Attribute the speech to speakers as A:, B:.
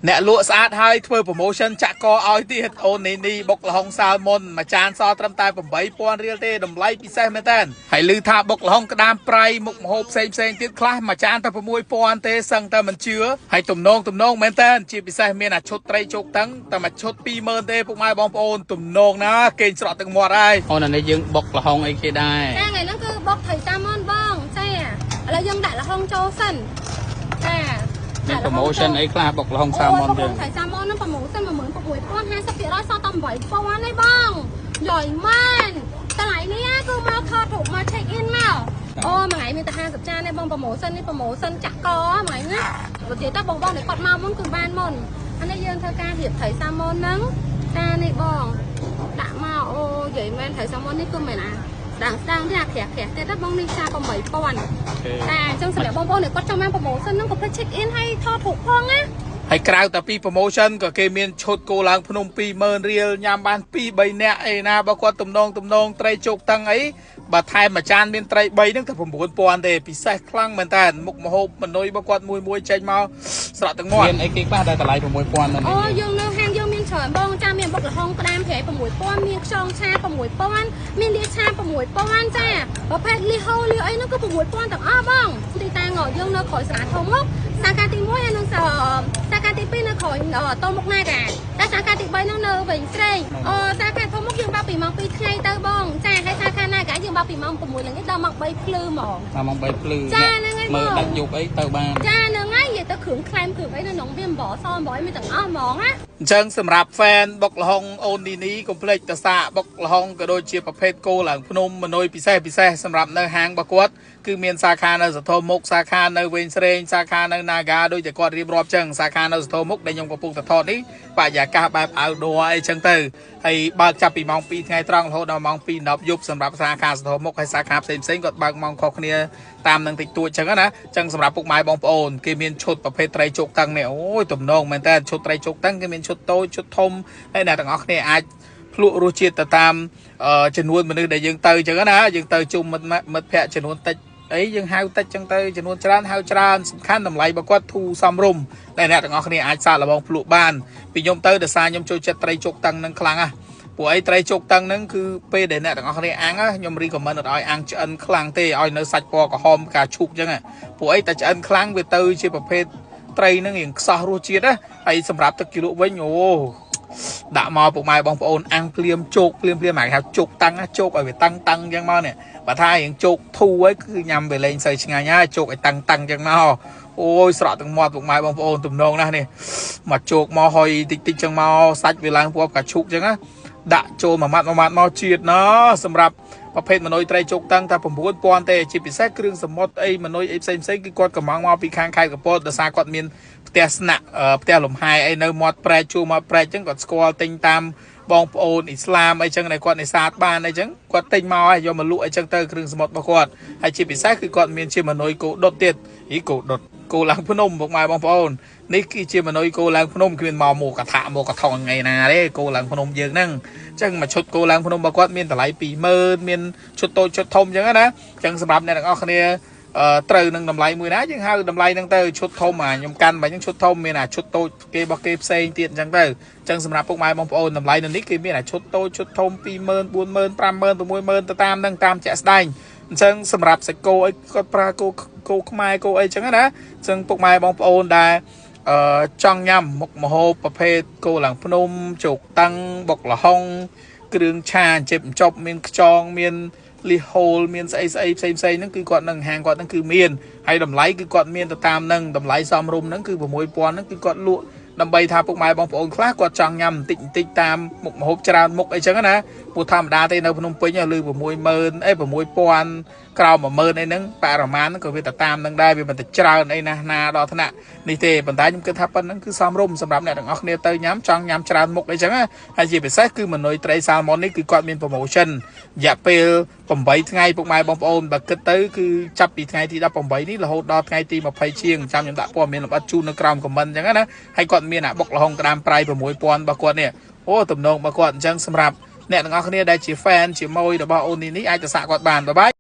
A: អ្នកលក់ស្អាតហើយធ្វើ promotion ចាក់កឲ្យទៀតអូននេះបុកល្ហុងសាល់មុនមួយចានសល់ត្រឹមតែ 8,000 រៀលទេតម្លៃពិសេសមែនតើហើយឮថាបុកល្ហុងក្តាមប្រៃមុខម្ហូបផ្សេងទៀតខ្លះមួយចានតែ 6,000 ទេសឹងតែមិនជឿហើយទំនងមែនតើជាពិសេសមានអាឈុតត្រីជោគតឹងតែមួយឈុត 20,000 ទេពុកម៉ែបងប្អូនទំនងណាគេស្រក់ទឹកមាត់ហើយអូននេះយើងបុកល្ហុងអីគេដែរ
B: ថ្ងៃហ្នឹងគឺបុកត្រីសាម៉ុនបងចាឥឡូវយើងដាក់ល្ហុងចូលសិនចា
A: មាន promotion អីខ្លះបុកល្ហុងសាម៉ុនយើង
B: ត្រីសាម៉ុនហ្នឹង promotion 16050%សល់តែ 8,000 ទេបងយ៉យម៉ានតម្លៃនេះគឺមកថតរូបមក check in មកអូមួយថ្ងៃមានតែ50ចានទេបង promotion នេះ promotion ចាក់កមួយថ្ងៃណាបើនិយាយទៅបងនេះគាត់មកមុនគឺបានមុនអានេះយើងធ្វើការរៀបត្រីសាម៉ុនហ្នឹងចានេះបងដាក់មកអូនិយាយមែនត្រីសាម៉ុននេះគឺមែនអាស្ដាងទេអាក្រាស់ទេតែបងនេះចា 8,000 តែអញ្ចឹងសម្រាប់បងប្អូននេះគាត់ចង់បាន promotion ហ្នឹងក៏ check in ឲ្យថតរូបផងណា
A: ហើយក្រៅតែពី promotion ក៏គេមានឈុតគោឡើងភ្នំ 20,000 រៀលញ៉ាំបាន 2-3 នាក់អីណាបើគាត់ទំនងត្រីជោគតឹងអីបើថែមមួយចានមានត្រី3ហ្នឹងតែ 9,000 ទេពិសេសខ្លាំងមែនតើមុខម្ហូបមនុយបើគាត់មួយចេញមកស្រក់ទឹកមាត់មានអីគេខ្លះដែលតម្លៃ 6,000 ហ្នឹង
B: អូយើងនៅហាងយើងមានច្រើនបងចាមានបុកល្ហុងក្តាមប្រៃ 6,000 មានខ្យងឆា 6,000 មានលាឆា 6,000 ចាប្រភេទលីហូលីអីហ្នឹងគឺ 6,000 ទាំងអស់បងទីតាំងយើងនៅក្រោយសាលាធំមកសាខាទី1ហើយនឹងសាខាទី2នៅក្រោយតមុខណាកាតែសាខាទី3ហ្នឹងនៅវិញស្រេងសាខាធំមកយើងបើកពីម៉ោង 2 ថ្ងៃទៅបងចាហើយសាខាណាកាយើងបើកពីម៉ោង 6 ល្ងាចដល់ម៉ោង 3 ភ្លឺហ្មង
A: ម៉ោង 3 ភ្លឺ
B: ចាហ្នឹងហើយ
A: មើលដាច់យប់អីទៅបាន
B: ចាហ្នឹងហើយនិយាយទៅគ្រឿងខ្លែមគ្រឿងអីនៅក្នុងវាអំបោសអំបោយមានទាំងអស់ហ្មងណា
A: អញ្ចឹងសម្រាប់ fan បុកល្ហុងអូននេះកុំភ្លេចតសាបុកល្ហុងក៏ដូចជាប្រភេទគោឡើងភ្នំមនុយពិសេសសម្រាប់នៅហាងរបស់គាត់គឺមានសាខានៅសធរមុខសាខានៅវែងស្រេងសាខានៅ Naga ដូចតែគាត់រៀបរាប់ចឹងសាខានៅសធរមុខដែលខ្ញុំកំពុងតែថតនេះបរិយាកាសបែប outdoor អីចឹងទៅហើយបើកចាប់ពីម៉ោង 2 ថ្ងៃត្រង់រហូតដល់ម៉ោង 2 10 យប់សម្រាប់សាខាសធរមុខហើយសាខាផ្សេងគាត់បើកម៉ោងខុសគ្នាតាមនឹងតិចតួចចឹងណាចឹងសម្រាប់ពុកម៉ែបងប្អូនគេមានឈុតប្រភេទត្រីជោគតឹងនេះអូយទំនងមែនតើឈុតត្រីជោគតឹងគេមានឈុតតូចឈុតធំហើយអ្នកទាំងអស់គ្នាអាចភ្លក់រសជាតិទៅតាមចំនួនមនុស្សដែលយើងទៅចឹងណាយើងទៅជុំមិត្តភ័ក្តិចំនួនតិចអីយើងហៅតិចចឹងទៅចំនួនច្រើនហៅច្រើនសំខាន់តម្លៃរបស់គាត់ធូរសមរម្យតែអ្នកទាំងអស់គ្នាអាចសាកល្បងភ្លក់បានពីខ្ញុំទៅដោយសារខ្ញុំចូលចិត្តត្រីជោគតឹងនឹងខ្លាំងណាស់ពួកអីត្រីជោគតឹងហ្នឹងគឺពេលដែលអ្នកទាំងអស់គ្នាអាំងខ្ញុំរីកមិនអត់ឲ្យអាំងឆ្អិនខ្លាំងទេឲ្យនៅសាច់ពណ៌ក្រហមការឈូកចឹងពួកអីតែឆ្អិនខ្លាំងវាទៅជាប្រភេទត្រីហ្នឹងរៀងខ្សោះរសជាតិណាហើយសម្រាប់ទឹកជ្រលក់វិញអូដាក់មកពុកម៉ែបងប្អូនអាំងភ្លាមជោគភ្លាមមកហៅជោគតឹងជោគឲ្យវាតឹងចឹងមកនេះបើថារៀងជោគធូរហើយគឺញ៉ាំវាលេងសូវឆ្ងាញ់ហើយជោគឲ្យតឹងចឹងមកអូយស្រក់ទាំងមាត់ពុកម៉ែបងប្អូនទំនងណាស់នេះមកជោគមកហុយតិចចឹងមកសាច់វាឡើងពណ៌កាឈូកចឹងណាដាក់ចូលមួយម៉ាត់មកជាតិណាសម្រាប់ប្រភេទមនុយត្រីជោគតឹងតែ 9,000 ទេជាពិសេសគ្រឿងសមុទ្រអីមនុយអីផ្សេងគឺគាត់កំងមកពីខាងខេត្តកំពតដោយសារគាត់មានផ្ទះស្នាក់ផ្ទះលំហែអីនៅមាត់ព្រែកជួរមាត់ព្រែកចឹងគាត់ស្គាល់ទិញតាមបងប្អូនអ៊ីស្លាមអីចឹងដែលគាត់នេសាទបានអីចឹងគាត់ទិញមកហើយយកមកលក់អីចឹងទៅគ្រឿងសមុទ្ររបស់គាត់ហើយជាពិសេសគឺគាត់មានជាមនុយគោដុតទៀតគោដុតគោឡើងភ្នំពុកម៉ែបងប្អូននេះគឺជាមនុយគោឡើងភ្នំគ្មានមកកថាមកកថងថ្ងៃណាទេគោឡើងភ្នំយើងហ្នឹងអញ្ចឹងមួយឈុតគោឡើងភ្នំរបស់គាត់មានតម្លៃ 20,000 មានឈុតតូចឈុតធំអញ្ចឹងណាអញ្ចឹងសម្រាប់អ្នកទាំងអស់គ្នាត្រូវនឹងតម្លៃមួយណាយើងហៅតម្លៃហ្នឹងទៅឈុតធំខ្ញុំកាន់បើអញ្ចឹងឈុតធំមានអាឈុតតូចគេរបស់គេផ្សេងទៀតអញ្ចឹងទៅអញ្ចឹងសម្រាប់ពុកម៉ែបងប្អូនតម្លៃនៅនេះគេមានអាឈុតតូចឈុតធំ 20,000 40,000 50,000 60,000ទៅតាមនឹងតាមជាក់ស្ដែងអញ្ចឹងសម្រាប់សាច់គោអីគាត់ប្រើគោខ្មែរគោអីអញ្ចឹងណាអញ្ចឹងពុកម៉ែបងប្អូនដែលចង់ញ៉ាំមុខម្ហូបប្រភេទគោឡើងភ្នំជោគតឹងបុកល្ហុងគ្រឿងឆាចិបចប់មានខ្យងមានលីហូលមានស្អីផ្សេងហ្នឹងគឺគាត់នឹងហាងគាត់ហ្នឹងគឺមានហើយតម្លៃគឺគាត់មានទៅតាមនឹងតម្លៃសមរម្យហ្នឹងគឺ 6,000 ហ្នឹងគឺគាត់លក់ដើម្បីថាពុកម៉ែបងប្អូនខ្លះគាត់ចង់ញ៉ាំបន្តិចតាមមុខម្ហូបច្រើនមុខអីចឹងណាពូធម្មតាទេនៅភ្នំពេញលើ 60,000 6,000 ក្រោម 10,000 អីហ្នឹងបរិមាណហ្នឹងក៏វាទៅតាមនឹងដែរវាមិនទៅច្រើនអីណាដល់ថ្នាក់នេះទេប៉ុន្តែខ្ញុំគិតថាប៉ុណ្្នឹងគឺសមរម្យសម្រាប់អ្នកទាំងអស់គ្នាទៅញ៉ាំចង់ញ៉ាំច្រើនមុខអីចឹងហើយជាពិសេសគឺមនុយត្រីសាល់ម៉ុននេះគឺគាត់មាន promotion រយៈពេល 8 ថ្ងៃពុកម៉ែបងប្អូនបើគិតទៅគឺចាប់ពីថ្ងៃទី18នេះរហូតដល់ថ្ងៃទី20ជាងចាំខ្ញុំដាក់ព័ត៌មានលម្អិតជូននៅក្រោម comment ចឹងណាហើយគាត់មានអាបុកល្ហុងក្តាមប្រៃ 6,000 របស់គាត់នេះអូទំនងរបស់គាត់អញ្ចឹងសម្រាប់អ្នកទាំងអស់គ្នាដែលជា fan ជាម៉ួយរបស់អូននេះអាចទៅសាកគាត់បានបាយ